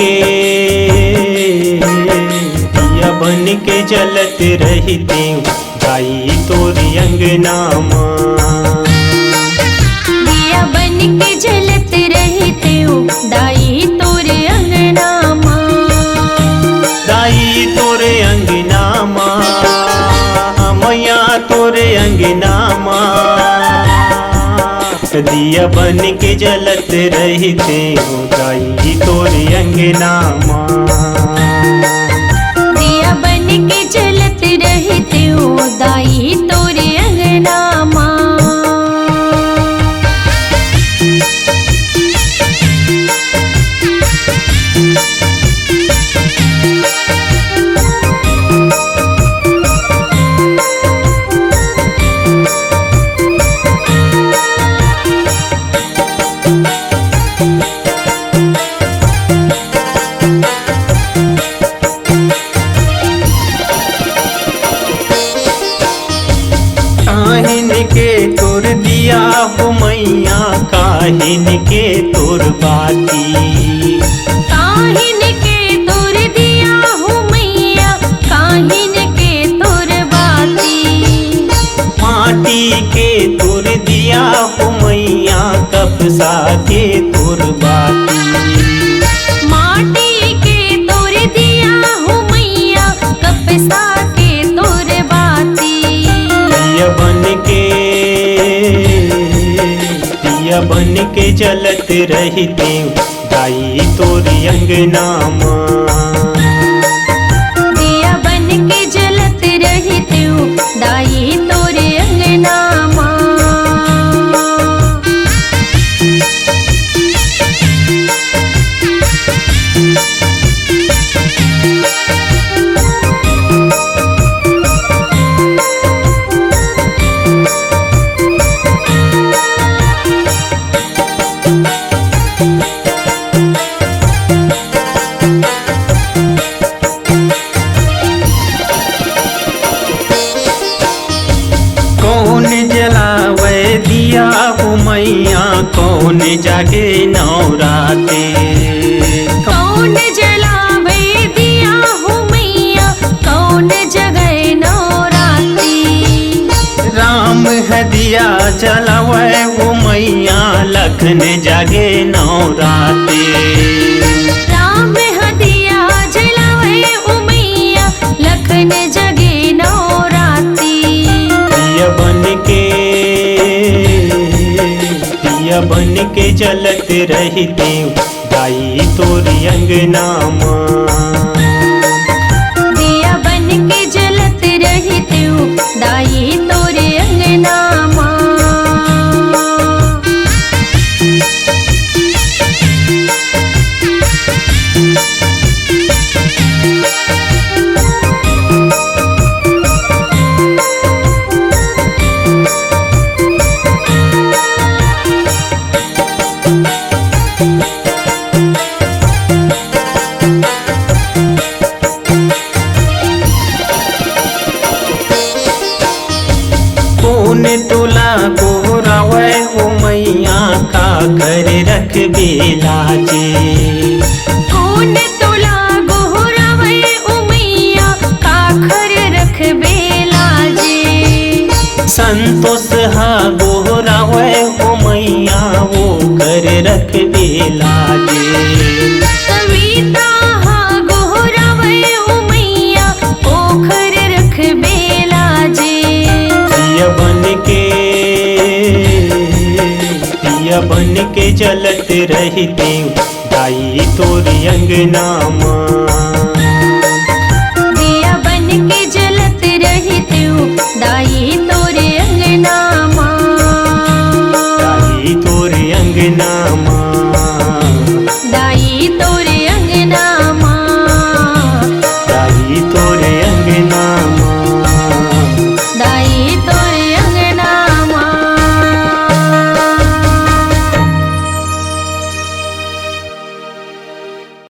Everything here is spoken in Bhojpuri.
के दिया बन के जलत रहते दाई तोरी अंगना माँ। दिया बन के जलत रहते दाई तोरे अंगना माँ। दाई तोरे अंगना माँ, मैया तोरे अंगना माँ। दिया बन के जलत रहते दाई तोरे अंगना माँ। दिया बन के जलत रहते दाई तोरे अंगना माँ। काहिन के तोर दिया हो मैया, काहिन के तोर बाती। काहिन के तोर दिया हो मैया, काहिन के तोर बाती। माटी के तोर दिया हो मैया, कपसा के तोर बाती। माटी के तोर दिया हो मैया, कपसा के तोर बाती। दिया बन के जलत रहते दाई तोरी अंगना माँ। दिया बन के जलत रहते दाई तोरे अंगना माँ। कौन जलावे दिया हो मैया, कौन जागे नौराते। कौन जलावे दिया हो मैया, कौन जगए नौराती। राम है दिया जलावे हो मैया, लखन जागे नौराते। राम हदिया जलावे ओ मैया, लखन जगे नौराती। दिया बन के जलत रहते दाई तोरी अंगना माँ। दिया बन के जलत रहते दाई तोरे अंगना माँ। कौन तुला गोरावे हो मैया, का कर रख बेलाजे। कौन तुला गोहरावे ओ मैया, काखर रख बेलाजे। संतोष हा गोरावे हो मैया, वो कर रख बेलाजे। कविता हा गोहरावे ओ मैया, ओखर रख बेलाजे। दिया बन के जलत रहते दाई तोरी अंगना माँ।